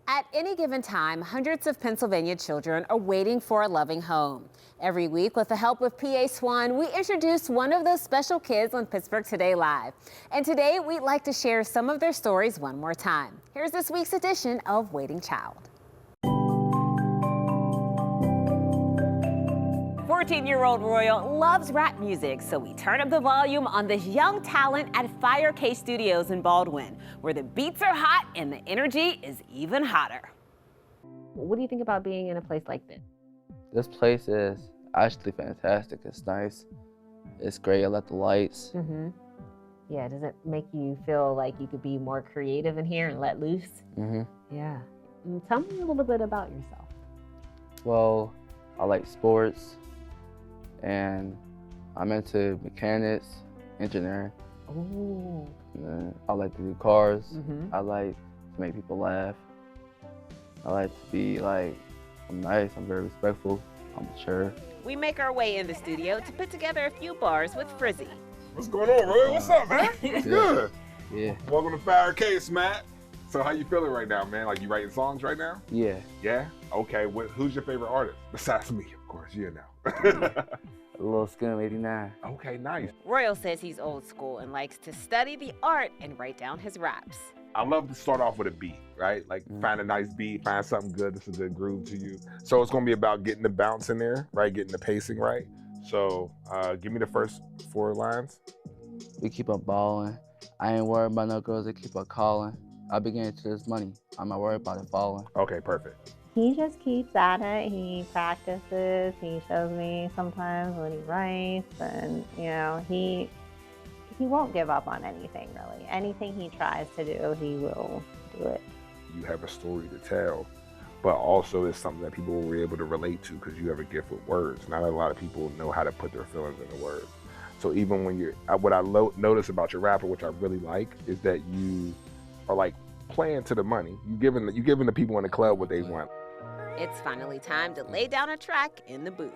At any given time, hundreds of Pennsylvania children are waiting for a loving home. Every week, with the help of PA Swan, we introduce one of those special kids on Pittsburgh Today Live. And today, we'd like to share some of their stories one more time. Here's this week's edition of Waiting Child. 14-year-old Royal loves rap music, so we turn up the volume on this young talent at Fire K Studios in Baldwin, where the beats are hot and the energy is even hotter. What do you think about being in a place like this? This place is actually fantastic. It's nice. It's great. I like the lights. Yeah, does it make you feel like you could be more creative in here and let loose? Yeah. Tell me a little bit about yourself. Well, I like sports, and I'm into mechanics, engineering. Oh. And I like to do cars. I like to make people laugh. I like to be I'm nice, I'm very respectful, I'm mature. We make our way in the studio to put together a few bars with Frizzy. What's going on, Roy? What's up, man? What's good? Yeah. Welcome to Fire Case, Matt. So how you feeling right now, man? Like you writing songs right now? Yeah. Yeah? Okay, who's your favorite artist? Besides me, of course, you know. A little Skim 89. Okay, nice. Royal says he's old school and likes to study the art and write down his raps. I love to start off with a beat, right? Like find a nice beat, find something good that's a good groove to you. So it's gonna be about getting the bounce in there, right? Getting the pacing right. So give me the first 4 lines. We keep on balling. I ain't worried about no girls that keep on calling. I began to this money. I'm not worried about it falling. Okay, perfect. He just keeps at it. He practices. He shows me sometimes when he writes, and he won't give up on anything really. Anything he tries to do, he will do it. You have a story to tell, but also it's something that people will be able to relate to because you have a gift with words. Not a lot of people know how to put their feelings into words. So even when what I notice about your rapper, which I really like, is that you are like playing to the money. You giving the people in the club what they want. It's finally time to lay down a track in the booth.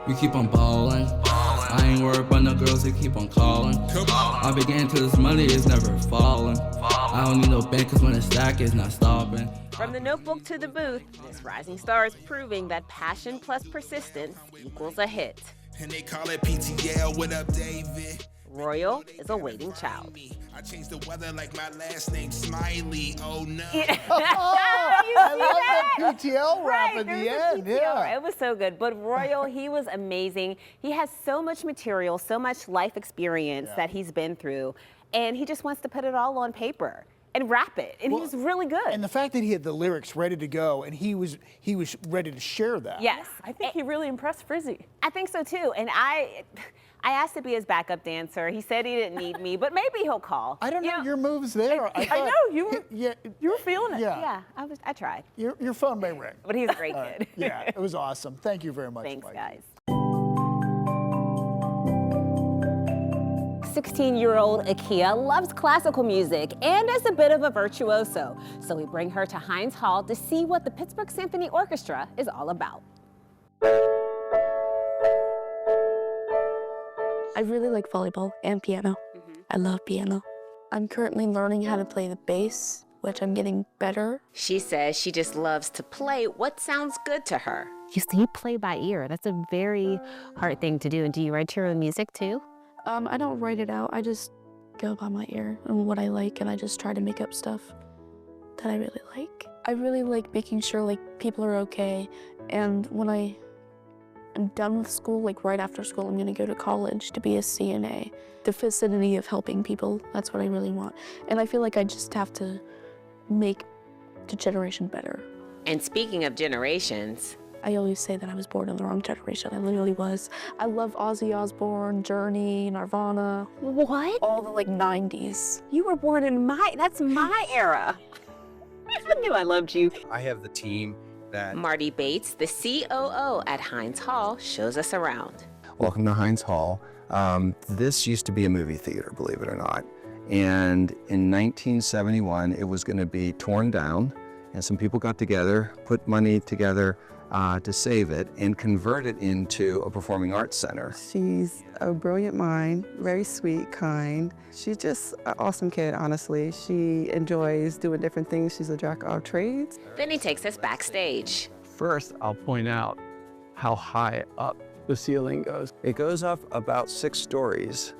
We keep on ballin'. I ain't worried about no girls that keep on calling. I began to this money is never falling. I don't need no bank cause when the stack is not stopping. From the notebook to the booth, this rising star is proving that passion plus persistence equals a hit. And they call it PTL. What up, David? Royal is a waiting child. I changed the weather like my last name, Smiley. Oh no. I love that PTL rap at the end. Yeah. It was so good. But Royal, he was amazing. He has so much material, so much life experience that he's been through, and he just wants to put it all on paper and rap it, and he was really good. And the fact that he had the lyrics ready to go, and he was ready to share that. Yes. I think he really impressed Frizzy. I think so too. And I asked to be his backup dancer. He said he didn't need me, but maybe he'll call. I don't know your moves there. I know you were feeling it. Yeah, I tried. Your phone may ring. But he's a great kid. Yeah, it was awesome. Thank you very much. Thanks, Mike. guys. 16-year-old Akia loves classical music and is a bit of a virtuoso. So we bring her to Heinz Hall to see what the Pittsburgh Symphony Orchestra is all about. I really like volleyball and piano. I love piano. I'm currently learning how to play the bass, which I'm getting better. She says she just loves to play what sounds good to her. You play by ear. That's a very hard thing to do. And do you write your own music too? I don't write it out. I just go by my ear and what I like, and I just try to make up stuff that I really like. I really like making sure people are okay, and when I'm done with school, right after school, I'm gonna go to college to be a CNA. The vicinity of helping people, that's what I really want. And I feel like I just have to make the generation better. And speaking of generations, I always say that I was born in the wrong generation. I literally was. I love Ozzy Osbourne, Journey, Nirvana. What? All the 90s. You were born in that's my era. I knew I loved you. I have the team that... Marty Bates, the COO at Heinz Hall, shows us around. Welcome to Heinz Hall. This used to be a movie theater, believe it or not. And in 1971, it was going to be torn down, and some people got together, put money together, to save it and convert it into a performing arts center. She's a brilliant mind, very sweet, kind. She's just an awesome kid, honestly. She enjoys doing different things. She's a jack of all trades. Then he takes us backstage. First, I'll point out how high up the ceiling goes. It goes up about 6 stories,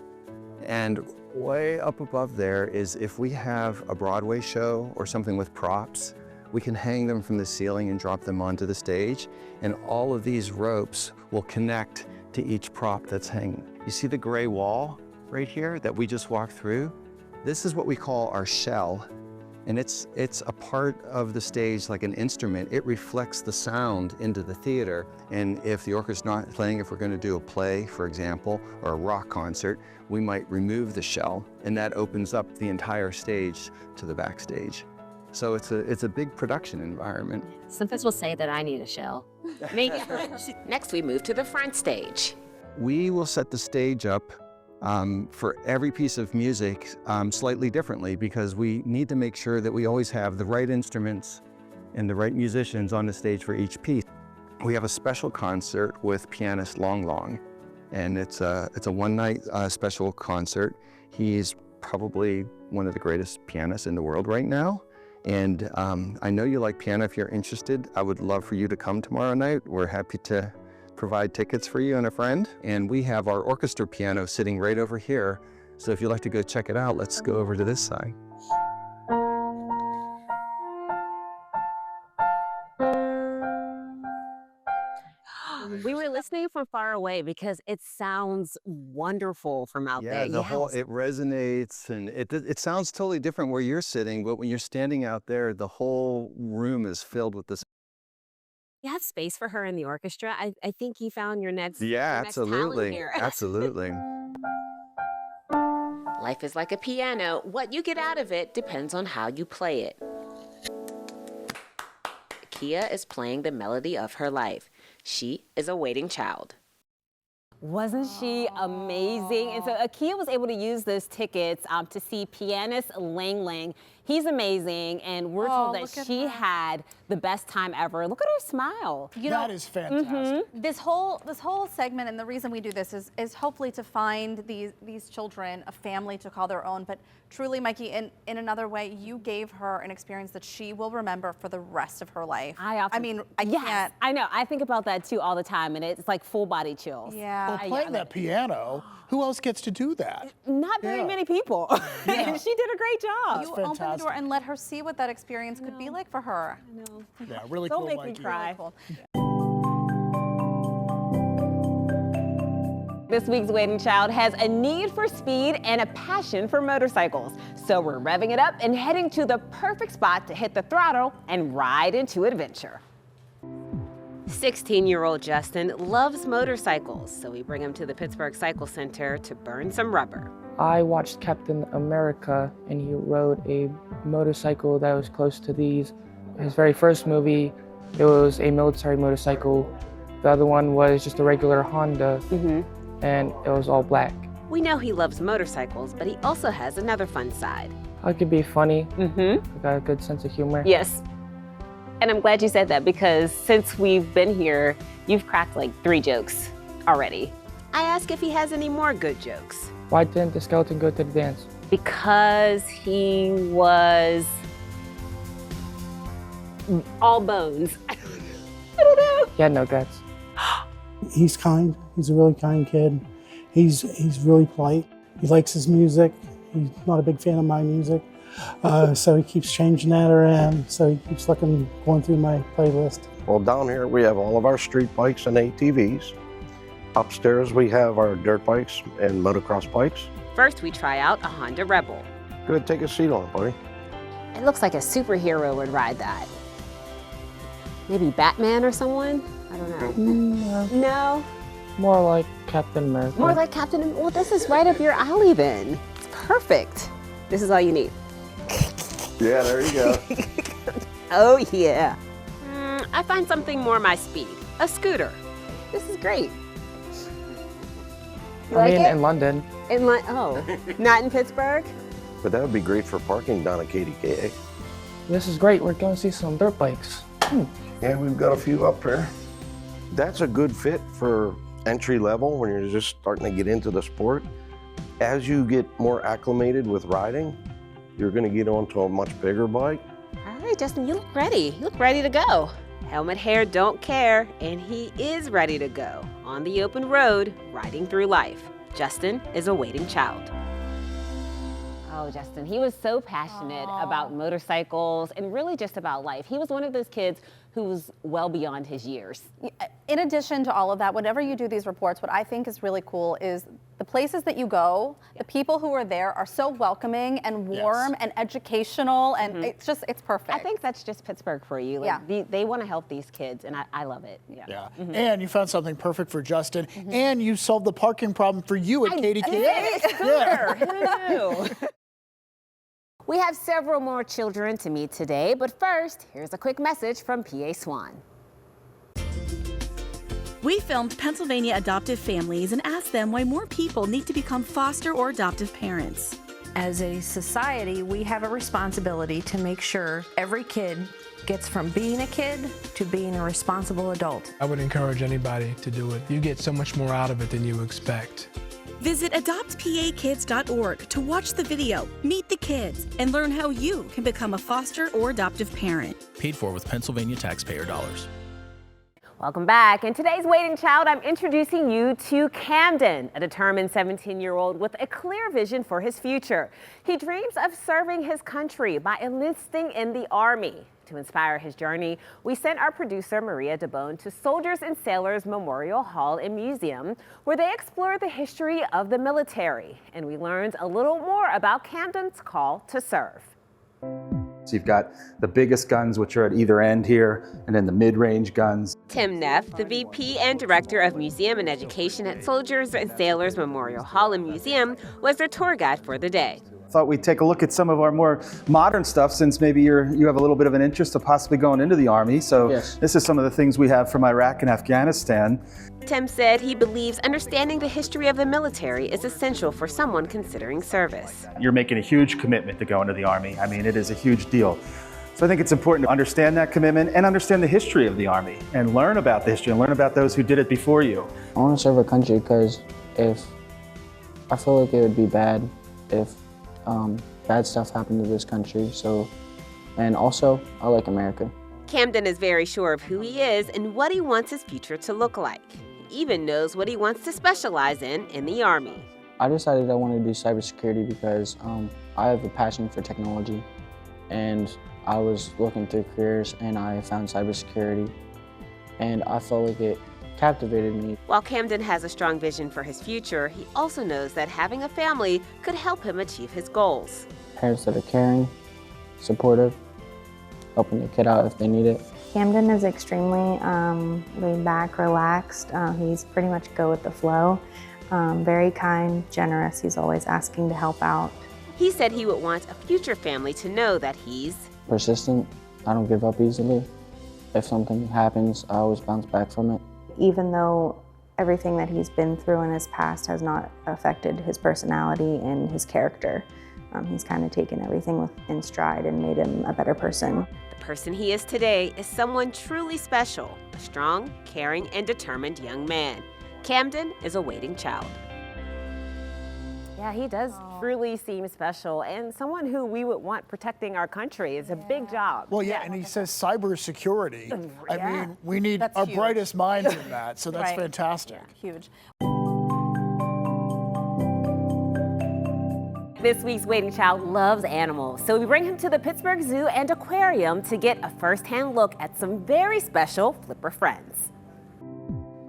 and way up above there is if we have a Broadway show or something with props, we can hang them from the ceiling and drop them onto the stage, and all of these ropes will connect to each prop that's hanging. You see the gray wall right here that we just walked through? This is what we call our shell, and it's a part of the stage like an instrument. It reflects the sound into the theater, and if the orchestra's not playing, if we're going to do a play, for example, or a rock concert, we might remove the shell, and that opens up the entire stage to the backstage. So it's a big production environment. Some folks will say that I need a shell. Maybe. Next, we move to the front stage. We will set the stage up for every piece of music slightly differently, because we need to make sure that we always have the right instruments and the right musicians on the stage for each piece. We have a special concert with pianist Long Long, and it's a one-night special concert. He's probably one of the greatest pianists in the world right now. And I know you like piano. If you're interested, I would love for you to come tomorrow night. We're happy to provide tickets for you and a friend. And we have our orchestra piano sitting right over here. So if you'd like to go check it out, let's go over to this side. We were listening from far away because it sounds wonderful from out there. Yeah, it resonates, and it sounds totally different where you're sitting, but when you're standing out there, the whole room is filled with this. You have space for her in the orchestra. I think you found your next Absolutely. here. Absolutely. Life is like a piano. What you get out of it depends on how you play it. Kia is playing the melody of her life. She is a waiting child. Wasn't she amazing? And so Akia was able to use those tickets to see pianist Lang Lang. He's amazing, and we're told that she had the best time ever. Look at her smile. You know, that is fantastic. This whole segment, and the reason we do this is hopefully to find these children a family to call their own. But truly, Mikey, in another way, you gave her an experience that she will remember for the rest of her life. I mean, I can't. I know. I think about that too all the time, and it's like full body chills. Yeah. Well, playing that piano, who else gets to do that? Not very many people. And she did a great job. You opened the door and let her see what that experience could be like for her. I know. Yeah, really Don't cool, make Mikey. me cry. Really cool. This week's waiting child has a need for speed and a passion for motorcycles. So we're revving it up and heading to the perfect spot to hit the throttle and ride into adventure. 16-year-old Justin loves motorcycles, so we bring him to the Pittsburgh Cycle Center to burn some rubber. I watched Captain America, and he rode a motorcycle that was close to these. His very first movie, it was a military motorcycle. The other one was just a regular Honda, and it was all black. We know he loves motorcycles, but he also has another fun side. I could be funny. I got a good sense of humor. Yes. And I'm glad you said that, because since we've been here, you've cracked like 3 jokes already. I ask if he has any more good jokes. Why didn't the skeleton go to the dance? Because he was all bones. I don't know. He had no guts. He's kind. He's a really kind kid. He's really polite. He likes his music. He's not a big fan of my music. So he keeps changing that around. So he keeps going through my playlist. Well, down here we have all of our street bikes and ATVs. Upstairs we have our dirt bikes and motocross bikes. First, we try out a Honda Rebel. Go ahead, take a seat on it, buddy. It looks like a superhero would ride that. Maybe Batman or someone? I don't know. No. More like Captain America. More like Captain. Well, this is right up your alley then. It's perfect. This is all you need. Yeah, there you go. Oh, yeah. I find something more my speed. A scooter. This is great. In London. Oh, not in Pittsburgh? But that would be great for parking down at KDKA. This is great. We're going to see some dirt bikes. Yeah, we've got a few up there. That's a good fit for entry level when you're just starting to get into the sport. As you get more acclimated with riding, you're going to get onto a much bigger bike. All right, Justin, you look ready. You look ready to go. Helmet hair don't care, and he is ready to go on the open road, riding through life. Justin is a waiting child. Oh, Justin, he was so passionate about motorcycles and really just about life. He was one of those kids who was well beyond his years. In addition to all of that, whenever you do these reports, what I think is really cool is the places that you go, the people who are there are so welcoming and warm and educational, and it's perfect. I think that's just Pittsburgh for you. Like, they want to help these kids, and I love it. And you found something perfect for Justin, and you solved the parking problem for you at KDKA. Who knew? We have several more children to meet today, but first, here's a quick message from PA Swan. We filmed Pennsylvania adoptive families and asked them why more people need to become foster or adoptive parents. As a society, we have a responsibility to make sure every kid gets from being a kid to being a responsible adult. I would encourage anybody to do it. You get so much more out of it than you expect. Visit adoptpakids.org to watch the video, meet the kids, and learn how you can become a foster or adoptive parent. Paid for with Pennsylvania taxpayer dollars. Welcome back. In today's Waiting Child, I'm introducing you to Camden, a determined 17-year-old with a clear vision for his future. He dreams of serving his country by enlisting in the Army. To inspire his journey, we sent our producer Maria DeBone to Soldiers and Sailors Memorial Hall and Museum, where they explored the history of the military. And we learned a little more about Camden's call to serve. So you've got the biggest guns, which are at either end here, and then the mid-range guns. Tim Neff, the VP and Director of Museum and Education at Soldiers and Sailors Memorial Hall and Museum, was their tour guide for the day. Thought we'd take a look at some of our more modern stuff, since maybe you have a little bit of an interest of possibly going into the Army. So This is some of the things we have from Iraq and Afghanistan. Tim said he believes understanding the history of the military is essential for someone considering service. You're making a huge commitment to go into the Army. I mean, it is a huge deal. So I think it's important to understand that commitment and understand the history of the Army and learn about the history and learn about those who did it before you. I want to serve a country because I feel like it would be bad if bad stuff happened to this country. And also, I like America. Camden is very sure of who he is and what he wants his future to look like. He even knows what he wants to specialize in the Army. I decided I wanted to do cybersecurity because I have a passion for technology, and I was looking through careers and I found cybersecurity, and I felt like it captivated me. While Camden has a strong vision for his future, he also knows that having a family could help him achieve his goals. Parents that are caring, supportive, helping the kid out if they need it. Camden is extremely laid back, relaxed. He's pretty much go with the flow. Very kind, generous. He's always asking to help out. He said he would want a future family to know that he's persistent. I don't give up easily. If something happens, I always bounce back from it. Even though everything that he's been through in his past has not affected his personality and his character, he's kind of taken everything in stride and made him a better person. The person he is today is someone truly special, a strong, caring, and determined young man. Camden is a waiting child. Yeah, he does truly seem special, and someone who we would want protecting our country. Is a big job. Well, yeah, and he says cybersecurity. I mean, we need our brightest minds in that, so that's fantastic. Yeah, huge. This week's waiting child loves animals, so we bring him to the Pittsburgh Zoo and Aquarium to get a first-hand look at some very special flipper friends.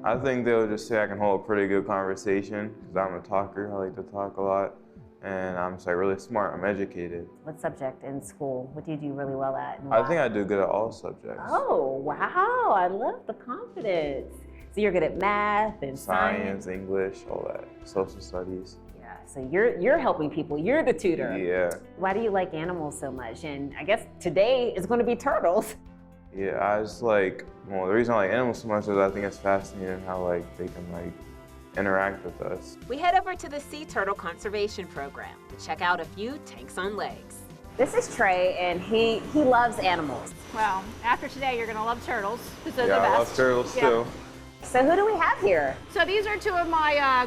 I think they'll just say I can hold a pretty good conversation because I'm a talker. I like to talk a lot, and I'm just really smart. I'm educated. What subject in school? What do you do really well at? I think I do good at all subjects. Oh, wow. I love the confidence. So you're good at math and science, English, all that, social studies. Yeah, so you're helping people. You're the tutor. Yeah. Why do you like animals so much? And I guess today is going to be turtles. Yeah, I just the reason I like animals so much is I think it's fascinating how they can interact with us. We head over to the Sea Turtle Conservation Program to check out a few tanks on legs. This is Trey, and he loves animals. Well, after today, you're gonna love turtles. Yeah, I love turtles too. So who do we have here? So these are two of my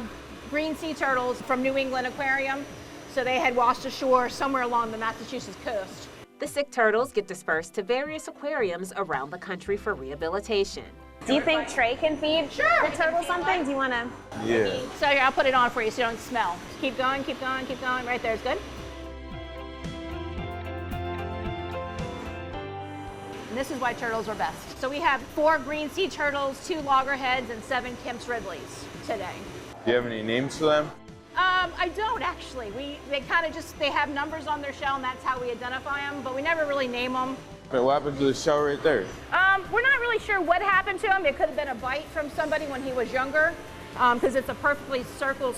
green sea turtles from New England Aquarium. So they had washed ashore somewhere along the Massachusetts coast. The sick turtles get dispersed to various aquariums around the country for rehabilitation. Do you think Trey can feed the turtle something? Do you want to? Yeah. So here, I'll put it on for you so you don't smell. Just keep going, keep going, keep going. Right there is good. And this is why turtles are best. So we have 4 green sea turtles, 2 loggerheads, and 7 Kemp's Ridleys today. Do you have any names for them? I don't actually. They kind of just, they have numbers on their shell and that's how we identify them, but we never really name them. What happened to the shell right there? We're not really sure what happened to him. It could have been a bite from somebody when he was younger, because it's a perfectly circle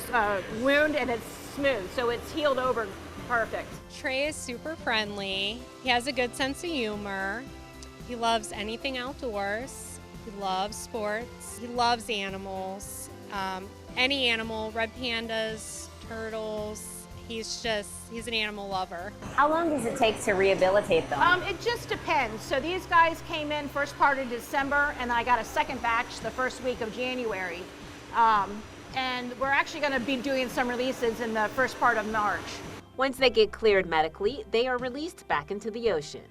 wound and it's smooth, so it's healed over perfect. Trey is super friendly. He has a good sense of humor. He loves anything outdoors. He loves sports. He loves animals. Any animal, red pandas, turtles. He's an animal lover. How long does it take to rehabilitate them? It just depends. So these guys came in first part of December, and then I got a second batch the first week of January. And we're actually going to be doing some releases in the first part of March. Once they get cleared medically, they are released back into the ocean.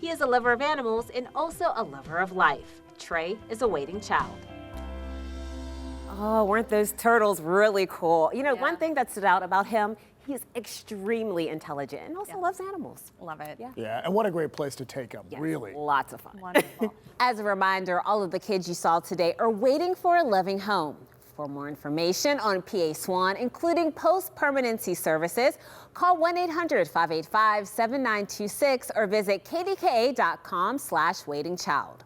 He is a lover of animals and also a lover of life. Trey is a waiting child. Oh, weren't those turtles really cool? You know, one thing that stood out about him, he's extremely intelligent and also loves animals. Love it. Yeah, and what a great place to take them, Yes, really. Lots of fun. Wonderful. As a reminder, all of the kids you saw today are waiting for a loving home. For more information on PA Swan, including post-permanency services, call 1-800-585-7926 or visit kdka.com/waitingchild.